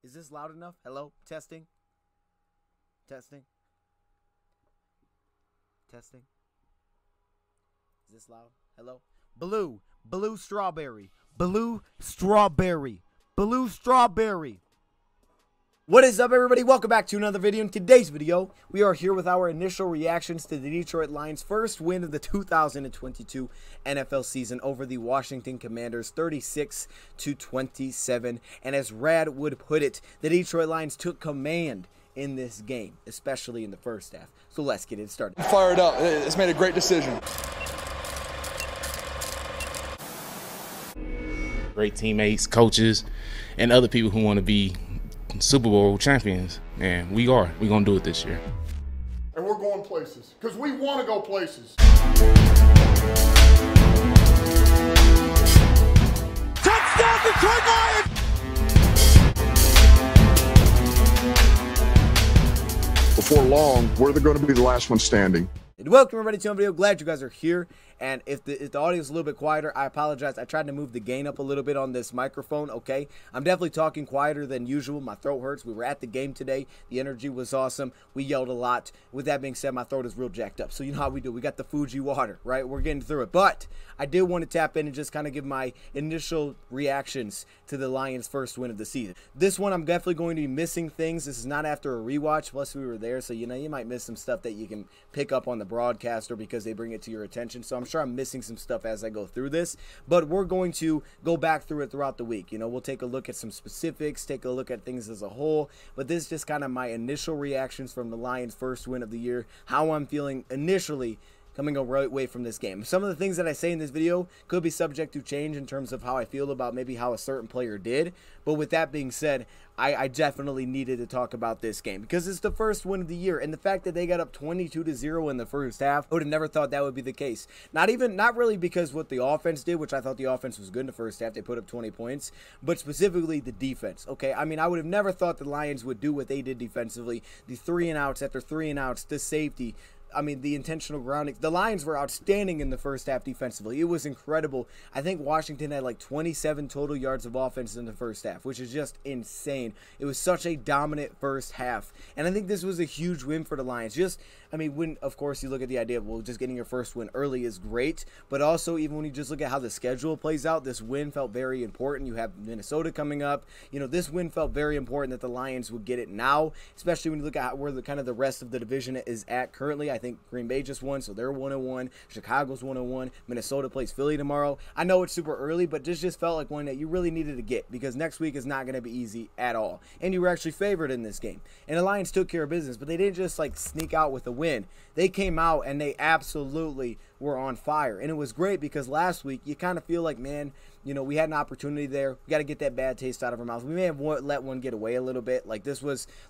Is this loud enough? Hello? Testing? Testing? Testing? Is this loud? Hello? Blue. Blue strawberry. Blue strawberry. Blue strawberry. What is up, everybody? Welcome back to another video. In today's video, we are here with our initial reactions to the Detroit Lions' first win of the 2022 NFL season over the Washington Commanders, 36-27. And as Rad would put it, the Detroit Lions took command in this game, especially in the first half. So let's get it started. Fired up. It's made a great decision. Great teammates, coaches, and other people who want to be Super Bowl champions, and we're gonna do it this year. And we're going places because we want to go places. Touchdown, Detroit Lions! Before long, we're going to be the last one standing. And welcome everybody to another video. Glad you guys are here. And if the audio is a little bit quieter, I apologize. I tried to move the gain up a little bit on this microphone, okay? I'm definitely talking quieter than usual. My throat hurts. We were at the game today. The energy was awesome. We yelled a lot. With that being said, my throat is real jacked up. So you know how we do. We got the Fuji water, right? We're getting through it. But I did want to tap in and just kind of give my initial reactions to the Lions' first win of the season. This one, I'm definitely going to be missing things. This is not after a rewatch. Plus, we were there. So, you know, you might miss some stuff that you can pick up on the broadcast or because they bring it to your attention. So I'm sure I'm missing some stuff as I go through this, but we're going to go back through it throughout the week. You know, we'll take a look at some specifics, take a look at things as a whole, but this is just kind of my initial reactions from the Lions' first win of the year, how I'm feeling initially coming away from this game. Some of the things that I say in this video could be subject to change in terms of how I feel about maybe how a certain player did, but with that being said, I definitely needed to talk about this game because it's the first win of the year, and the fact that they got up 22-0 in the first half, I would have never thought that would be the case. Not really because what the offense did, which I thought the offense was good in the first half. They put up 20 points, but specifically the defense, okay? I mean, I would have never thought the Lions would do what they did defensively. The 3-and-outs after 3-and-outs, the safety, I mean, the intentional grounding. The Lions were outstanding in the first half defensively. It was incredible. I think Washington had like 27 total yards of offense in the first half, which is just insane. It was such a dominant first half. And I think this was a huge win for the Lions. I mean, when, of course, you look at the idea of, well, just getting your first win early is great. But also, even when you just look at how the schedule plays out, this win felt very important. You have Minnesota coming up. You know, this win felt very important that the Lions would get it now, especially when you look at where the rest of the division is at currently. I think Green Bay just won, so they're 1-1. Chicago's 1-1. Minnesota plays Philly tomorrow. I know it's super early, but this just felt like one that you really needed to get because next week is not going to be easy at all. And you were actually favored in this game. And the Lions took care of business, but they didn't just like sneak out with a win. They came out and they absolutely were on fire. And it was great because last week you kind of feel like, man, you know, we had an opportunity there. We got to get that bad taste out of our mouth. We may have let one get away a little bit. Like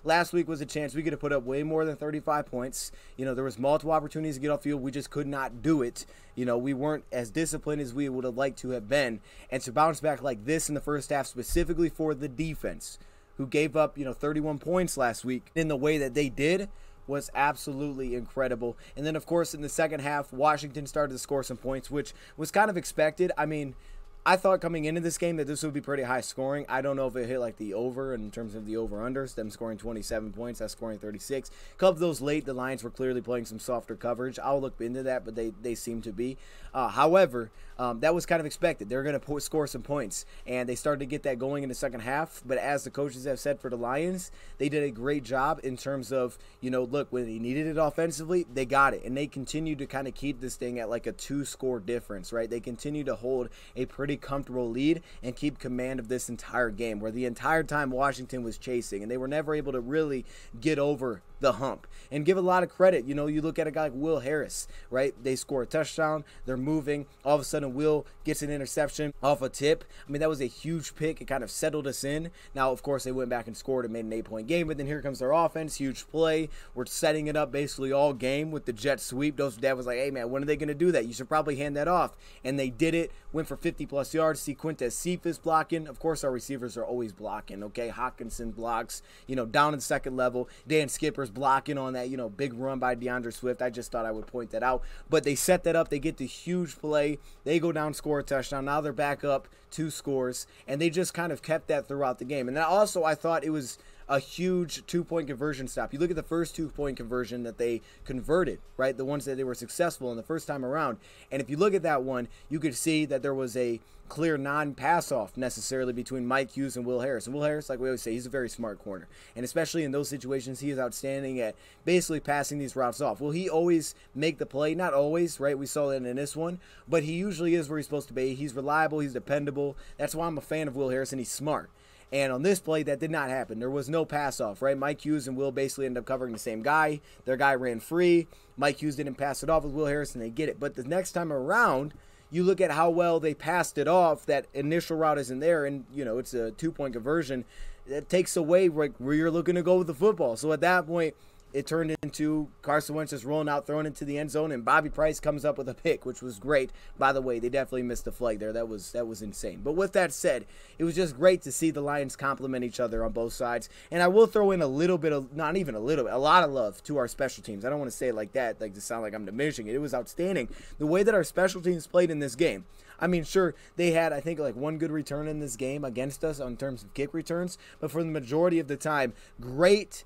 last week was a chance we could have put up way more than 35 points. You know, there was multiple opportunities to get off field. We just could not do it. You know, we weren't as disciplined as we would have liked to have been. And to bounce back like this in the first half, specifically for the defense, who gave up, you know, 31 points last week in the way that they did, was absolutely incredible. And then, of course, in the second half, Washington started to score some points, which was kind of expected. I mean, I thought coming into this game that this would be pretty high scoring. I don't know if it hit like the over in terms of the over-unders, them scoring 27 points, us scoring 36. A couple of those late, the Lions were clearly playing some softer coverage. I'll look into that, but they seem to be. However, that was kind of expected. They're going to score some points, and they started to get that going in the second half. But as the coaches have said for the Lions, they did a great job in terms of, you know, look, when they needed it offensively, they got it. And they continued to kind of keep this thing at like a 2-score difference, right? They continue to hold a pretty comfortable lead and keep command of this entire game, where the entire time Washington was chasing, and they were never able to really get over the hump. And give a lot of credit. You know, you look at a guy like Will Harris, right? They score a touchdown. They're moving. All of a sudden, Will gets an interception off a tip. I mean, that was a huge pick. It kind of settled us in. Now, of course, they went back and scored and made an 8-point game, but then here comes their offense. Huge play. We're setting it up basically all game with the jet sweep. DoseOfDion was like, hey, man, when are they going to do that? You should probably hand that off. And they did it. Went for 50-plus yards. Quintez Cephas blocking. Of course, our receivers are always blocking, okay? Hutchinson blocks, you know, down in the second level. Dan Skipper receivers blocking on that, big run by DeAndre Swift. I just thought I would point that out. But they set that up. They get the huge play. They go down, score a touchdown. Now they're back up 2 scores, and they just kind of kept that throughout the game. And then also I thought it was a huge 2-point conversion stop. You look at the first 2-point conversion that they converted, right? The ones that they were successful in the first time around. And if you look at that one, you could see that there was a clear non-pass off necessarily between Mike Hughes and Will Harris. And Will Harris, like we always say, he's a very smart corner. And especially in those situations, he is outstanding at basically passing these routes off. Will he always make the play? Not always, right? We saw that in this one. But he usually is where he's supposed to be. He's reliable. He's dependable. That's why I'm a fan of Will Harris, and he's smart. And on this play, that did not happen. There was no pass off, right? Mike Hughes and Will basically ended up covering the same guy. Their guy ran free. Mike Hughes didn't pass it off with Will Harris, and they get it. But the next time around, you look at how well they passed it off. That initial route isn't there, and, it's a 2-point conversion. That takes away where you're looking to go with the football. So at that point, it turned into Carson Wentz just rolling out, throwing into the end zone, and Bobby Price comes up with a pick, which was great. By the way, they definitely missed the flag there. That was insane. But with that said, it was just great to see the Lions complement each other on both sides. And I will throw in a little bit of, not even a little, a lot of love to our special teams. I don't want to say it like that, like to sound like I'm diminishing it. It was outstanding. The way that our special teams played in this game. I mean, sure, they had, I think, like 1 good return in this game against us in terms of kick returns, but for the majority of the time, great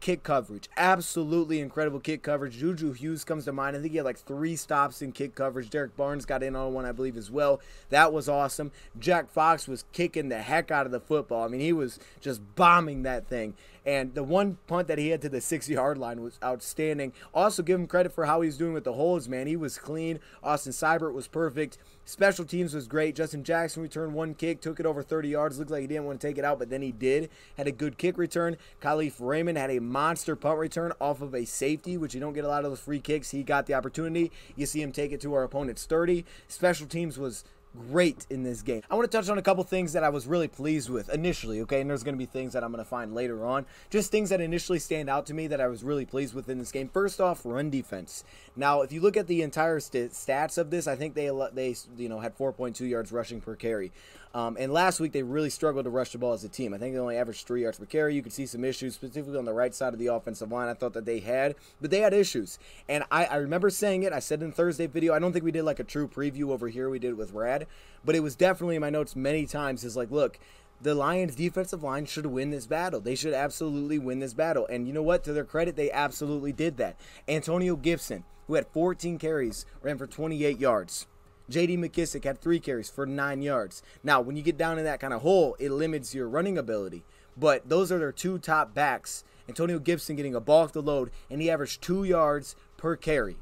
kick coverage. Absolutely incredible kick coverage. Juju Hughes comes to mind. I think he had like 3 stops in kick coverage. Derek Barnes got in on one, I believe, as well. That was awesome. Jack Fox was kicking the heck out of the football. I mean, he was just bombing that thing. And the one punt that he had to the 6-yard line was outstanding. Also, give him credit for how he's doing with the holds, man. He was clean. Austin Seibert was perfect. Special teams was great. Justin Jackson returned 1 kick, took it over 30 yards. Looked like he didn't want to take it out, but then he did. Had a good kick return. Khalif Raymond had a monster punt return off of a safety, which you don't get a lot of those free kicks. He got the opportunity. You see him take it to our opponent's 30. Special teams was great in this game. I want to touch on a couple things that I was really pleased with initially, okay? And there's going to be things that I'm going to find later on. Just things that initially stand out to me that I was really pleased with in this game. First off, run defense. Now, if you look at the entire stats of this, I think they had 4.2 yards rushing per carry. And last week, they really struggled to rush the ball as a team. I think they only averaged 3 yards per carry. You could see some issues, specifically on the right side of the offensive line. I thought that they had, but they had issues. And I remember saying it. I said in Thursday video, I don't think we did like a true preview over here. We did it with Rad. But it was definitely in my notes many times is like, look, the Lions defensive line should win this battle. They should absolutely win this battle. And you know what? To their credit, they absolutely did that. Antonio Gibson, who had 14 carries, ran for 28 yards. J.D. McKissick had 3 carries for 9 yards. Now, when you get down in that kind of hole, it limits your running ability. But those are their 2 top backs. Antonio Gibson getting a ball off the load, and he averaged 2 yards per carry.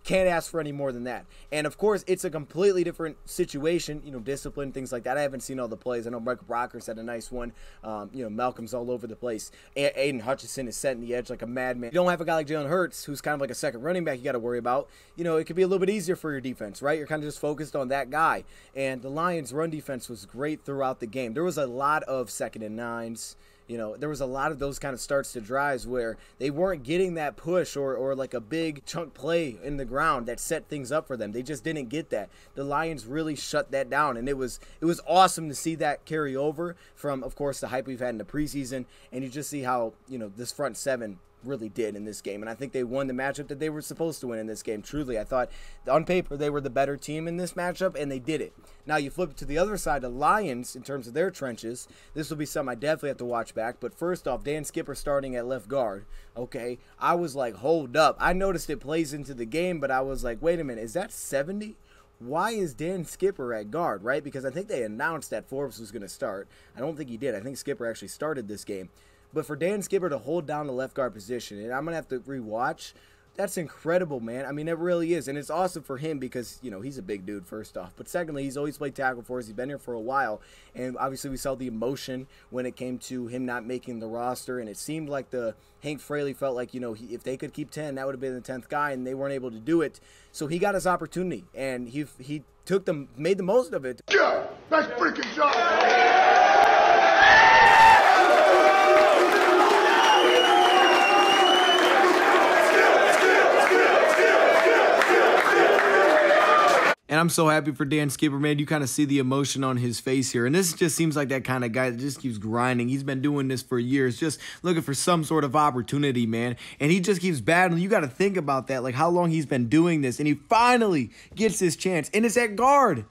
Can't ask for any more than that. And, of course, it's a completely different situation, discipline, things like that. I haven't seen all the plays. I know Michael Brockers had a nice one. Malcolm's all over the place. Aiden Hutchinson is setting the edge like a madman. You don't have a guy like Jalen Hurts, who's kind of like a second running back you got to worry about. It could be a little bit easier for your defense, right? You're kind of just focused on that guy. And the Lions' run defense was great throughout the game. There was a lot of 2nd and 9s. There was a lot of those kind of starts to drives where they weren't getting that push or like a big chunk play in the ground that set things up for them. They just didn't get that. The Lions really shut that down, and it was awesome to see that carry over from, of course, the hype we've had in the preseason, and you just see how, this front 7 really did in this game. And I think they won the matchup that they were supposed to win in this game. Truly, I thought on paper they were the better team in this matchup, and they did it. Now you flip it to the other side, the Lions, in terms of their trenches. This will be something I definitely have to watch back. But first off, Dan Skipper starting at left guard. Okay, I was like, hold up. I noticed it plays into the game, but I was like, wait a minute, is that 70? Why is Dan Skipper at guard, right? Because I think they announced that Forbes was going to start. I don't think he did. I think Skipper actually started this game. But for Dan Skipper to hold down the left guard position, and I'm going to have to rewatch, that's incredible, man. I mean, it really is. And it's awesome for him because, he's a big dude, first off. But secondly, he's always played tackle for us. He's been here for a while. And obviously we saw the emotion when it came to him not making the roster. And it seemed like Hank Fraley felt like, if they could keep 10, that would have been the 10th guy. And they weren't able to do it. So he got his opportunity. And he made the most of it. Yeah, nice freaking job. And I'm so happy for Dan Skipper, man. You kind of see the emotion on his face here. And this just seems like that kind of guy that just keeps grinding. He's been doing this for years, just looking for some sort of opportunity, man. And he just keeps battling. You got to think about that, like how long he's been doing this. And he finally gets his chance. And it's at guard.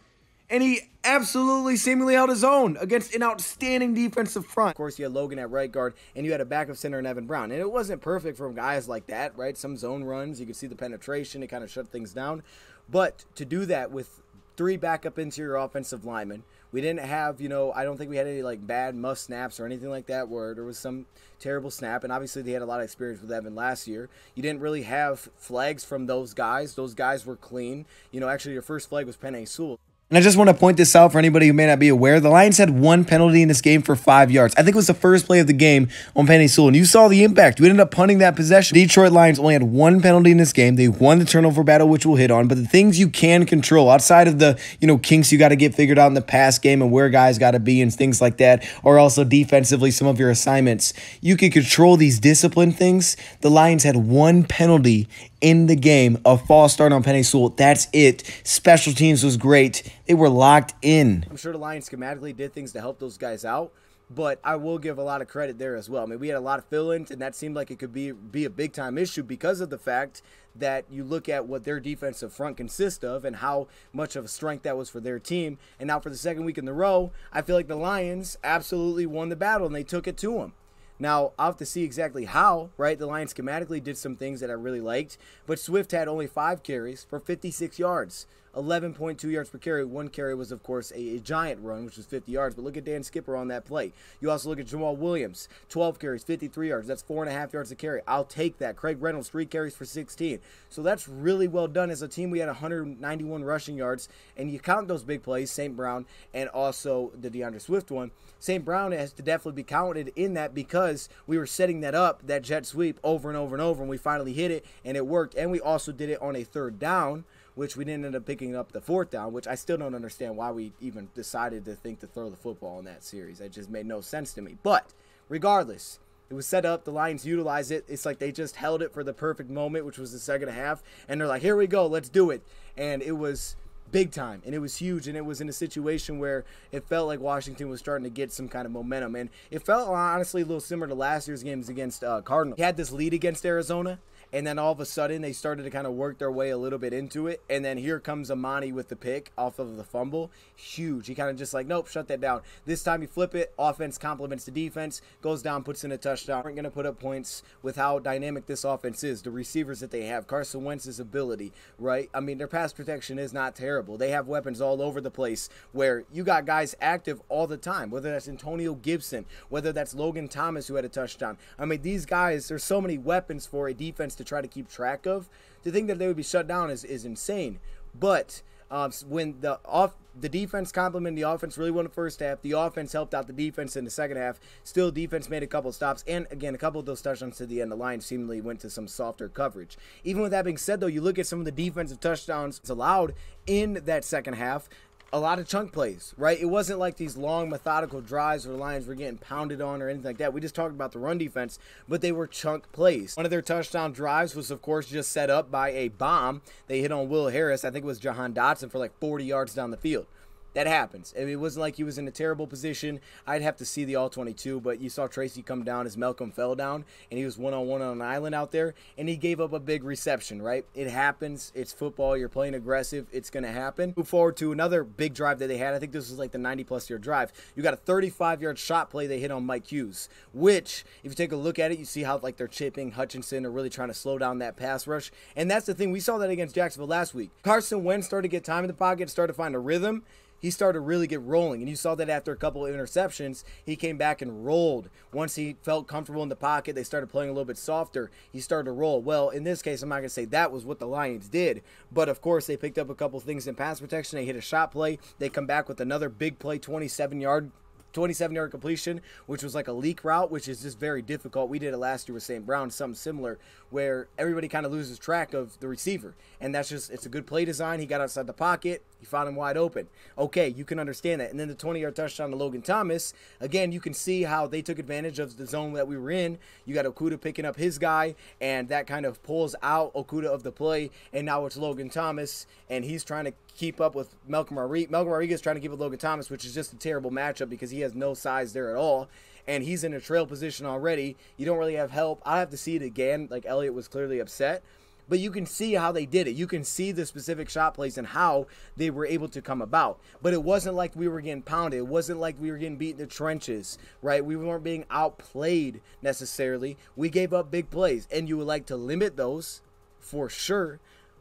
And he absolutely seemingly held his own against an outstanding defensive front. Of course, you had Logan at right guard, and you had a backup center in Evan Brown. And it wasn't perfect from guys like that, right? Some zone runs, you could see the penetration. It kind of shut things down. But to do that with 3 backup interior offensive linemen, we didn't have, I don't think we had any like bad must snaps or anything like that where there was some terrible snap. And obviously they had a lot of experience with Evan last year. You didn't really have flags from those guys. Those guys were clean. Actually your first flag was Penei Sewell. And I just want to point this out for anybody who may not be aware. The Lions had 1 penalty in this game for 5 yards. I think it was the first play of the game on Penei Sewell. And you saw the impact. We ended up punting that possession. Detroit Lions only had 1 penalty in this game. They won the turnover battle, which we'll hit on. But the things you can control outside of the, kinks you got to get figured out in the pass game and where guys got to be and things like that, or also defensively some of your assignments, you can control these discipline things. The Lions had 1 penalty in the game, a false start on Penei Sewell. That's it. Special teams was great. They were locked in. I'm sure the Lions schematically did things to help those guys out, but I will give a lot of credit there as well. I mean, we had a lot of fill-ins, and that seemed like it could be a big-time issue because of the fact that you look at what their defensive front consists of and how much of a strength that was for their team. And now for the second week in a row, I feel like the Lions absolutely won the battle, and they took it to them. Now, I'll have to see exactly how, right? The Lions schematically did some things that I really liked, but Swift had only 5 carries for 56 yards, 11.2 yards per carry. 1 carry was, of course, a giant run, which was 50 yards, but look at Dan Skipper on that play. You also look at Jamal Williams, 12 carries, 53 yards. That's 4.5 yards a carry. I'll take that. Craig Reynolds, 3 carries for 16. So that's really well done. As a team, we had 191 rushing yards, and you count those big plays, St. Brown, and also the DeAndre Swift one. St. Brown has to definitely be counted in that because we were setting that up, that jet sweep, over and over and over, and we finally hit it, and it worked. And we also did it on a 3rd down, which we didn't end up picking up the 4th down, which I still don't understand why we even decided to think to throw the football in that series. That just made no sense to me. But regardless, it was set up. The Lions utilized it. It's like they just held it for the perfect moment, which was the second half, and they're like, here we go, let's do it. And it was big time, and it was huge, and it was in a situation where it felt like Washington was starting to get some kind of momentum, and it felt honestly a little similar to last year's games against Cardinals. He had this lead against Arizona, and then all of a sudden they started to kind of work their way a little bit into it, and then here comes Amani with the pick off of the fumble. Huge. He kind of just like, nope, shut that down. This time you flip it, offense complements the defense, goes down, puts in a touchdown. We're going to put up points with how dynamic this offense is, the receivers that they have, Carson Wentz's ability, right? I mean, their pass protection is not terrible. They have weapons all over the place where you got guys active all the time, whether that's Antonio Gibson, whether that's Logan Thomas who had a touchdown. I mean, these guys, there's so many weapons for a defense to try to keep track of. To think that they would be shut down is insane. But when the defense complemented the offense really won the first half, the offense helped out the defense in the second half. Still, defense made a couple of stops, and again, a couple of those touchdowns to the end. The Lions seemingly went to some softer coverage. Even with that being said, though, you look at some of the defensive touchdowns allowed in that second half. A lot of chunk plays, right? It wasn't like these long methodical drives where the Lions were getting pounded on or anything like that. We just talked about the run defense, but they were chunk plays. One of their touchdown drives was, of course, just set up by a bomb. They hit on Will Harris. I think it was Jahan Dotson for like 40 yards down the field. That happens. I mean, it wasn't like he was in a terrible position. I'd have to see the all-22, but you saw Tracy come down as Malcolm fell down, and he was one-on-one on an island out there, and he gave up a big reception, right? It happens. It's football. You're playing aggressive. It's going to happen. Move forward to another big drive that they had. I think this was like the 90-plus yard drive. You got a 35-yard shot play they hit on Mike Hughes, which, if you take a look at it, you see how like they're chipping Hutchinson or really trying to slow down that pass rush, and that's the thing. We saw that against Jacksonville last week. Carson Wentz started to get time in the pocket, started to find a rhythm. He started to really get rolling, and you saw that after a couple of interceptions, he came back and rolled. Once he felt comfortable in the pocket, they started playing a little bit softer. He started to roll. Well, in this case, I'm not going to say that was what the Lions did, but of course, they picked up a couple things in pass protection. They hit a shot play. They come back with another big play, 27-yard 27-yard completion, which was like a leak route, which is just very difficult. We did it last year with St. Brown, something similar, where everybody kind of loses track of the receiver. And that's just, it's a good play design. He got outside the pocket. He found him wide open. Okay, you can understand that. And then the 20-yard touchdown to Logan Thomas, again, you can see how they took advantage of the zone that we were in. You got Okudah picking up his guy, and that kind of pulls out Okudah of the play. And now it's Logan Thomas, and he's trying to keep up with Malcolm Rodriguez. Malcolm Rodriguez trying to keep with Logan Thomas, which is just a terrible matchup because he has no size there at all. And he's in a trail position already. You don't really have help. I have to see it again. Like, Elliott was clearly upset. But you can see how they did it. You can see the specific shot plays and how they were able to come about. But it wasn't like we were getting pounded. It wasn't like we were getting beat in the trenches, right? We weren't being outplayed necessarily. We gave up big plays. And you would like to limit those for sure.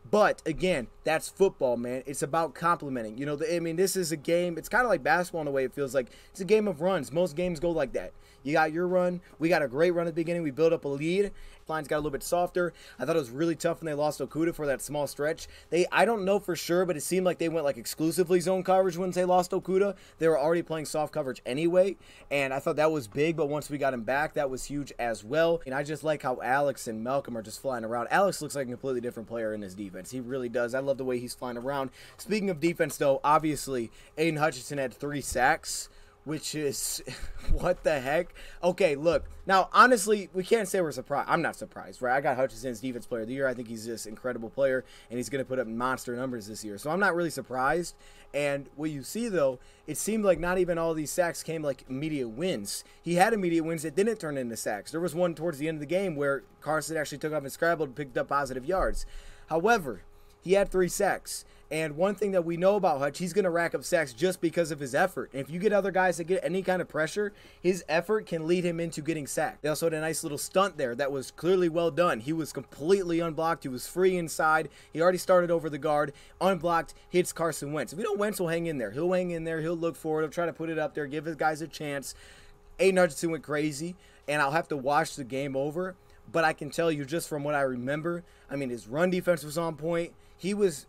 But again, that's football, man. It's about complementing. You know, I mean, this is a game. It's kind of like basketball in a way. It feels like it's a game of runs. Most games go like that. You got your run. We got a great run at the beginning. We built up a lead. Lines got a little bit softer. I thought it was really tough when they lost Okudah for that small stretch. I don't know for sure, but it seemed like they went like exclusively zone coverage when they lost Okudah. They were already playing soft coverage anyway, and I thought that was big, but once we got him back, that was huge as well. And I just like how Alex and Malcolm are just flying around. Alex looks like a completely different player in his defense. He really does. I love the way he's flying around. Speaking of defense, though, obviously, Aiden Hutchinson had 3 sacks. Which is, what the heck? Okay, look. Now, honestly, we can't say we're surprised. I'm not surprised, right? I got Hutchinson as Defense Player of the Year. I think he's just an incredible player, and he's going to put up monster numbers this year. So I'm not really surprised. And what you see, though, it seemed like not even all these sacks came like immediate wins. He had immediate wins that didn't turn into sacks. There was one towards the end of the game where Carson actually took off and scrambled and picked up positive yards. However, he had 3 sacks. And one thing that we know about Hutch, he's going to rack up sacks just because of his effort. And if you get other guys that get any kind of pressure, his effort can lead him into getting sacked. They also had a nice little stunt there that was clearly well done. He was completely unblocked. He was free inside. He already started over the guard. Unblocked, hits Carson Wentz. If we don't, Wentz will hang in there. He'll hang in there. He'll look for it. He'll try to put it up there, give his guys a chance. Aiden Hutchinson went crazy, and I'll have to watch the game over. But I can tell you just from what I remember, I mean, his run defense was on point. He's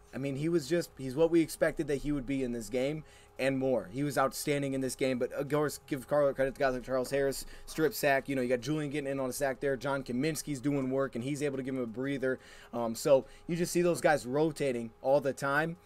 what we expected that he would be in this game and more. He was outstanding in this game, but of course, give credit to guys like Charles Harris, strip sack. You know, you got Julian getting in on a sack there. John Kaminsky's doing work, and he's able to give him a breather. So you just see those guys rotating all the time.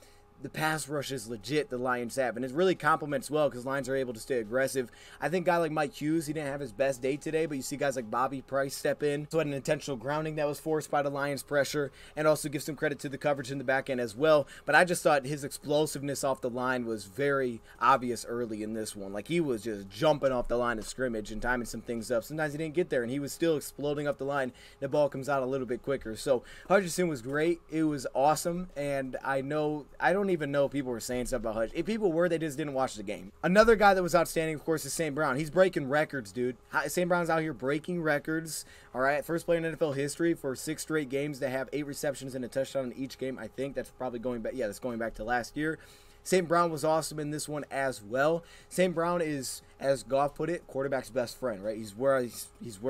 The pass rush is legit, the Lions have, and it really complements well because Lions are able to stay aggressive. I think a guy like Mike Hughes, he didn't have his best day today, but you see guys like Bobby Price step in. So had an intentional grounding that was forced by the Lions' pressure, and also give some credit to the coverage in the back end as well. But I just thought his explosiveness off the line was very obvious early in this one. Like, he was just jumping off the line of scrimmage and timing some things up. Sometimes he didn't get there, and he was still exploding up the line. The ball comes out a little bit quicker. So Hutchinson was great. It was awesome, and I don't even know if people were saying stuff about Hutch. If people were, they just didn't watch the game. Another guy that was outstanding, of course, is St. Brown. He's breaking records, dude. St. Brown's out here breaking records. All right, first player in NFL history for 6 straight games to have 8 receptions and a touchdown in each game. I think that's probably going back. Yeah, that's going back to last year. St. Brown was awesome in this one as well. St. Brown is, as Goff put it, quarterback's best friend, right? He's where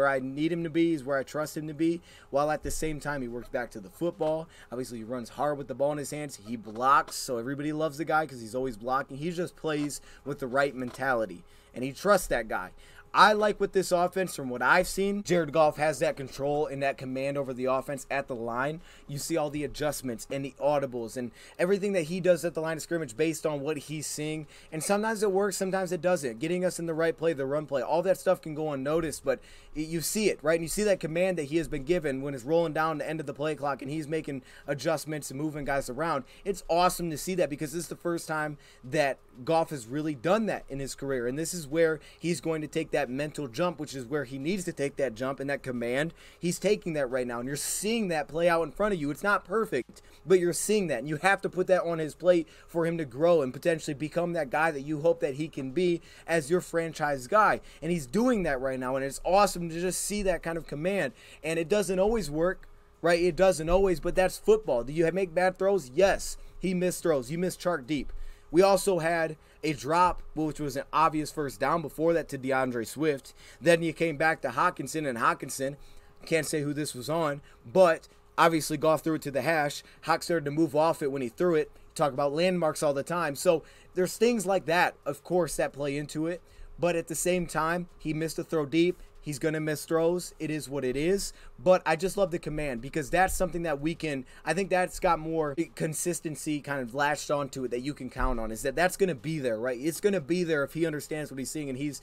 I need him to be. He's where I trust him to be, while at the same time he works back to the football. Obviously, he runs hard with the ball in his hands. He blocks, so everybody loves the guy because he's always blocking. He just plays with the right mentality, and he trusts that guy. I like with this offense, from what I've seen, Jared Goff has that control and that command over the offense at the line. You see all the adjustments and the audibles and everything that he does at the line of scrimmage based on what he's seeing. And sometimes it works, sometimes it doesn't. Getting us in the right play, the run play, all that stuff can go unnoticed, but you see it, right? And you see that command that he has been given when it's rolling down the end of the play clock and he's making adjustments and moving guys around. It's awesome to see that because this is the first time that Goff has really done that in his career. And this is where he's going to take that mental jump, which is where he needs to take that jump and that command. He's taking that right now, and you're seeing that play out in front of you. It's not perfect, but you're seeing that, and you have to put that on his plate for him to grow and potentially become that guy that you hope that he can be as your franchise guy. And he's doing that right now, and it's awesome to just see that kind of command. And it doesn't always work, right? It doesn't always, but that's football. Do you make bad throws? Yes. He missed throws. You missed Chark deep. We also had a drop, which was an obvious first down before that, to DeAndre Swift. Then you came back to Hutchinson, and Hutchinson, can't say who this was on, but obviously Goff threw it to the hash. Hawk started to move off it when he threw it. You talk about landmarks all the time. So there's things like that, of course, that play into it. But at the same time, he missed a throw deep. He's going to miss throws. It is what it is. But I just love the command because that's something that we can, I think that's got more consistency kind of latched onto it that you can count on, is that's going to be there, right? It's going to be there if he understands what he's seeing and he's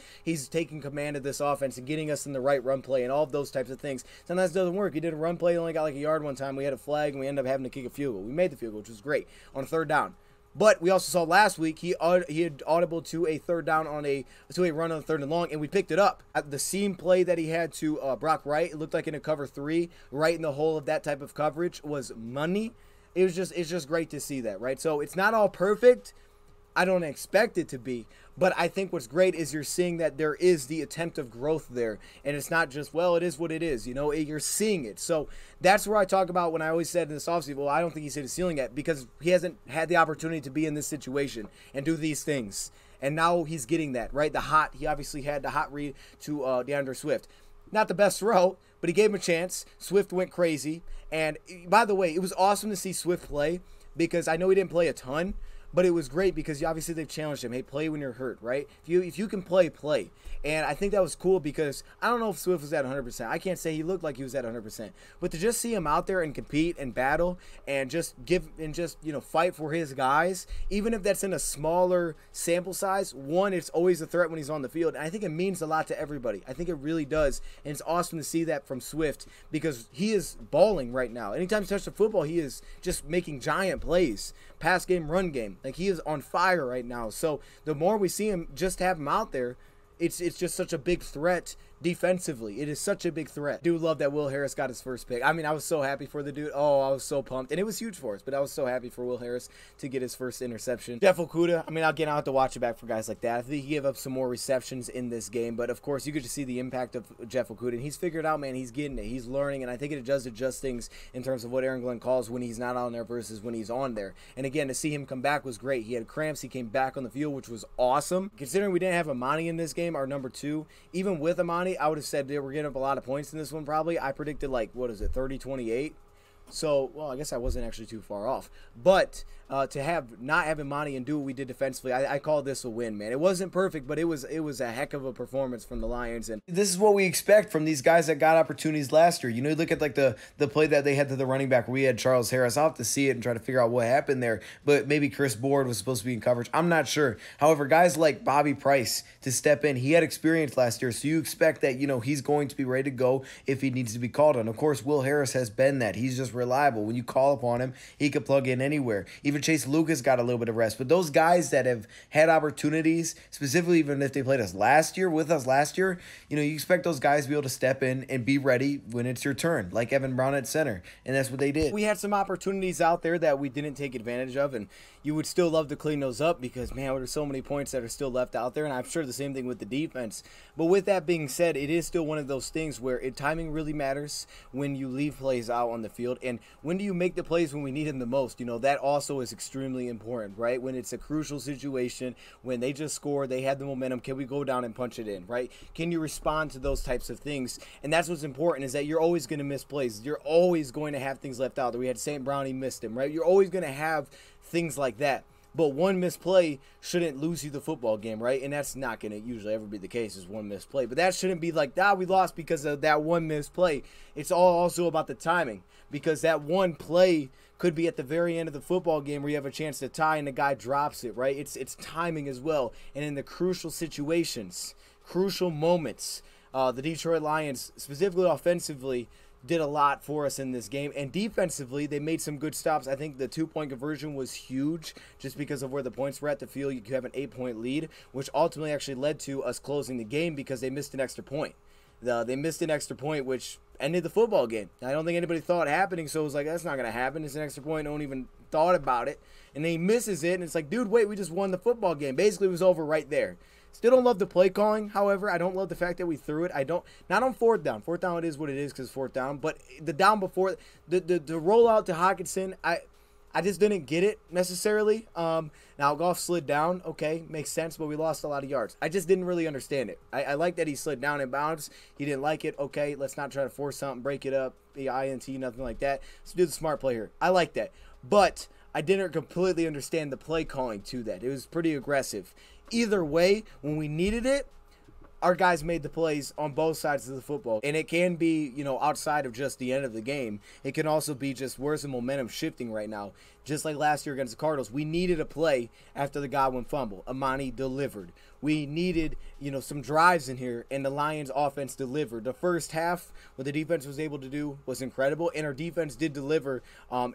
taking command of this offense and getting us in the right run play and all of those types of things. Sometimes it doesn't work. He did a run play, only got like a yard one time. We had a flag and we ended up having to kick a field goal. We made the field goal, which was great on a third down. But we also saw last week he had audible to a third down to a run on third and long, and we picked it up. The seam play that he had to Brock Wright, it looked like in a cover 3, right in the hole of that type of coverage, was money. It's just great to see that, right? So it's not all perfect. I don't expect it to be, but I think what's great is you're seeing that there is the attempt of growth there, and it's not just, well, it is what it is, you're seeing it. So that's where I talk about when I always said in this offseason, well, I don't think he's hit his ceiling yet because he hasn't had the opportunity to be in this situation and do these things, and now he's getting that, right? He obviously had the hot read to DeAndre Swift. Not the best throw, but he gave him a chance. Swift went crazy, and by the way, it was awesome to see Swift play because I know he didn't play a ton, but it was great because obviously they've challenged him. Hey, play when you're hurt, right? If you can play, play. And I think that was cool because I don't know if Swift was at 100%. I can't say he looked like he was at 100%. But to just see him out there and compete and battle and just fight for his guys, even if that's in a smaller sample size, one, it's always a threat when he's on the field. And I think it means a lot to everybody. I think it really does. And it's awesome to see that from Swift because he is balling right now. Anytime he touches the football, he is just making giant plays. Pass game, run game. Like, he is on fire right now. So the more we see him, just have him out there, it's just such a big threat defensively. It is such a big threat. Dude, love that Will Harris got his first pick. I mean, I was so happy for the dude. Oh, I was so pumped. And it was huge for us, but I was so happy for Will Harris to get his first interception. Jeff Okudah, I mean, I'll have to watch it back for guys like that. I think he gave up some more receptions in this game, but of course, you get to see the impact of Jeff Okudah. And he's figured out, man, he's getting it. He's learning, and I think it does adjust things in terms of what Aaron Glenn calls when he's not on there versus when he's on there. And again, to see him come back was great. He had cramps. He came back on the field, which was awesome. Considering we didn't have Amani in this game, our number 2, even with Amani, I would have said they were getting up a lot of points in this one probably. I predicted 30-28. So, well, I guess I wasn't actually too far off. But to not have Imani and do what we did defensively, I call this a win, man. It wasn't perfect, but it was a heck of a performance from the Lions. And this is what we expect from these guys that got opportunities last year. You look at the play that they had to the running back where we had Charles Harris. I'll have to see it and try to figure out what happened there. But maybe Chris Board was supposed to be in coverage. I'm not sure. However, guys like Bobby Price to step in, he had experience last year, so you expect that, he's going to be ready to go if he needs to be called on. Of course, Will Harris has been that. He's just reliable. When you call upon him, he could plug in anywhere. Even Chase Lucas got a little bit of rest. But those guys that have had opportunities, specifically even if they played with us last year, you expect those guys to be able to step in and be ready when it's your turn, like Evan Brown at center. And that's what they did. We had some opportunities out there that we didn't take advantage of, and you would still love to clean those up because, man, there's so many points that are still left out there, and I'm sure the same thing with the defense. But with that being said, it is still one of those things where timing really matters when you leave plays out on the field. And when do you make the plays when we need them the most? That also is extremely important, right? When it's a crucial situation, when they just scored, they had the momentum, can we go down and punch it in, right? Can you respond to those types of things? And that's what's important, is that you're always going to miss plays. You're always going to have things left out. We had St. Brown, he missed him, right? You're always going to have things like that. But one misplay shouldn't lose you the football game, right? And that's not going to usually ever be the case, is one misplay. But that shouldn't be like, we lost because of that one misplay. It's all also about the timing, because that one play could be at the very end of the football game where you have a chance to tie and the guy drops it, right? It's timing as well. And in the crucial situations, crucial moments, the Detroit Lions, specifically offensively, did a lot for us in this game. And defensively, they made some good stops. I think the 2-point conversion was huge just because of where the points were at the field. You have an 8-point lead, which ultimately actually led to us closing the game because they missed an extra point. They missed an extra point, which ended the football game. I don't think anybody thought it happening, so it was like, that's not going to happen. It's an extra point. No one even thought about it. And then he misses it, and it's like, dude, wait, we just won the football game. Basically, it was over right there. Still don't love the play calling, however. I don't love the fact that we threw it. Not on fourth down. Fourth down, it is what it is because it's fourth down. But the down before, the rollout to Hutchinson, I just didn't get it necessarily. Now, Goff slid down. Okay, makes sense, but we lost a lot of yards. I just didn't really understand it. I like that he slid down in bounds. He didn't like it. Okay, let's not try to force something, break it up, be INT, nothing like that. Let's do the smart play here. I like that. But I didn't completely understand the play calling to that. It was pretty aggressive. Either way, when we needed it, our guys made the plays on both sides of the football. And it can be, you know, outside of just the end of the game. It can also be just where's the momentum shifting right now. Just like last year against the Cardinals, we needed a play after the Godwin fumble. Amani delivered. We needed, you know, some drives in here, and the Lions offense delivered. The first half, what the defense was able to do was incredible, and our defense did deliver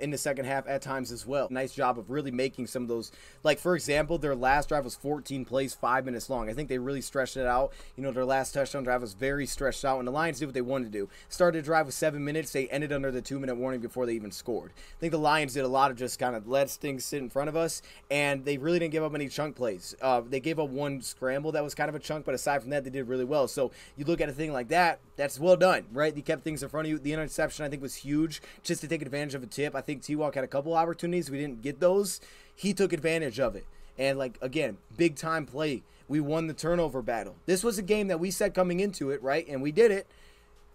in the second half at times as well. Nice job of really making some of those, like, for example, their last drive was 14 plays, 5 minutes long. I think they really stretched it out. You know, their last touchdown drive was very stretched out, and the Lions did what they wanted to do. Started a drive with 7 minutes. They ended under the 2-minute warning before they even scored. I think the Lions did a lot of just kind of let things sit in front of us, and they really didn't give up any chunk plays. They gave up one scramble that was kind of a chunk, but aside from that, they did really well. So you look at a thing like that, that's well done, right? You kept things in front of you. The interception, I think, was huge just to take advantage of a tip. I think T-Walk had a couple opportunities. We didn't get those. He took advantage of it. And, like, again, big time play. We won the turnover battle. This was a game that we said coming into it, right? And we did it.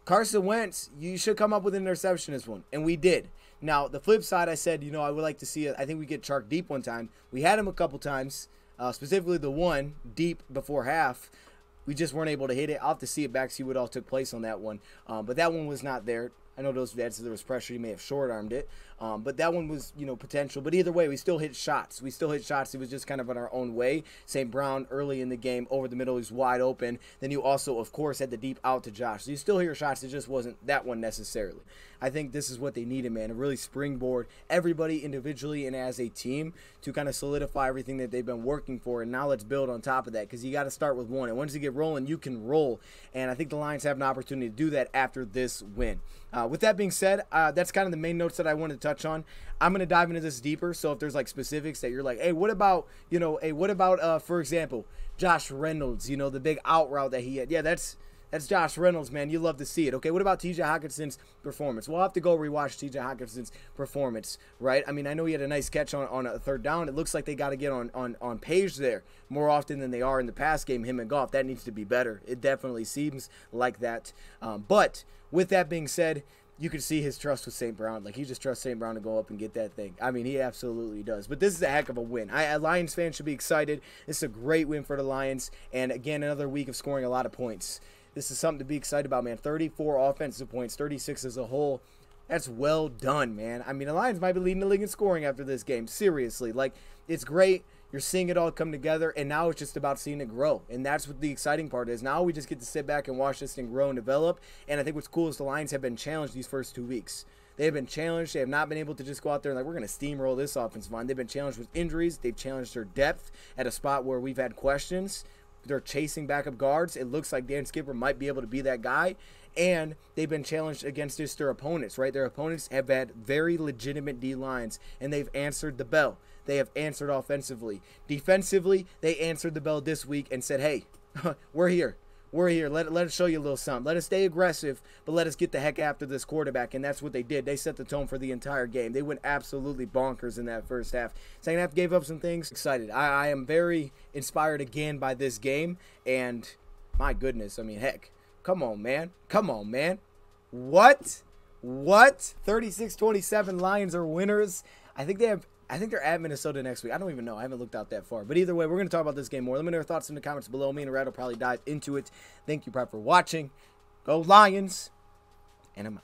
Carson Wentz, you should come up with an interception this one. And we did. Now, the flip side, I said, you know, I would like to see it. I think we get Chark deep one time. We had him a couple times, specifically the one deep before half. We just weren't able to hit it. I'll have to see it back, see what all took place on that one. But that one was not there. I know those dads, there was pressure. He may have short-armed it. But that one was, you know, potential. But either way, we still hit shots. It was just kind of in our own way. St. Brown early in the game, over the middle, he's wide open. Then you also, of course, had the deep out to Josh. So you still hear shots. It just wasn't that one necessarily. I think this is what they needed, man, to really springboard everybody individually and as a team to kind of solidify everything that they've been working for. And now let's build on top of that, because you got to start with one. And once you get rolling, you can roll. And I think the Lions have an opportunity to do that after this win. With that being said, that's kind of the main notes that I wanted to touch on. I'm going to dive into this deeper. So if there's like specifics that you're like, hey, what about, for example, Josh Reynolds, you know, the big out route that he had. Yeah, that's Josh Reynolds, man. You love to see it. Okay, what about TJ Hutchinson's performance? We'll have to go rewatch TJ Hutchinson's performance, right? I mean, I know he had a nice catch on a third down. It looks like they got to get on page there more often than they are in the pass game, him and Goff. That needs to be better. It definitely seems like that. But with that being said, you can see his trust with St. Brown. Like, he just trusts St. Brown to go up and get that thing. I mean, he absolutely does. But this is a heck of a win. Lions fans should be excited. This is a great win for the Lions. And, again, another week of scoring a lot of points. This is something to be excited about, man. 34 offensive points, 36 as a whole. That's well done, man. I mean, the Lions might be leading the league in scoring after this game. Seriously. Like, it's great. You're seeing it all come together, and now it's just about seeing it grow. And that's what the exciting part is. Now we just get to sit back and watch this thing grow and develop. And I think what's cool is the Lions have been challenged these first 2 weeks. They have been challenged. They have not been able to just go out there and, like, we're going to steamroll this offensive line. They've been challenged with injuries. They've challenged their depth at a spot where we've had questions. They're chasing backup guards. It looks like Dan Skipper might be able to be that guy. And they've been challenged against just their opponents, right? Their opponents have had very legitimate D-lines, and they've answered the bell. They have answered offensively. Defensively, they answered the bell this week and said, hey, we're here. We're here. Let us show you a little something. Let us stay aggressive, but let us get the heck after this quarterback. And that's what they did. They set the tone for the entire game. They went absolutely bonkers in that first half. Second half gave up some things. Excited. I am very inspired again by this game. And my goodness, I mean, heck, come on, man. Come on, man. What? 36-27 Lions are winners. I think they're at Minnesota next week. I don't even know. I haven't looked out that far. But either way, we're going to talk about this game more. Let me know your thoughts in the comments below. Me and Rad will probably dive into it. Thank you, Prep, for watching. Go Lions. And I'm out.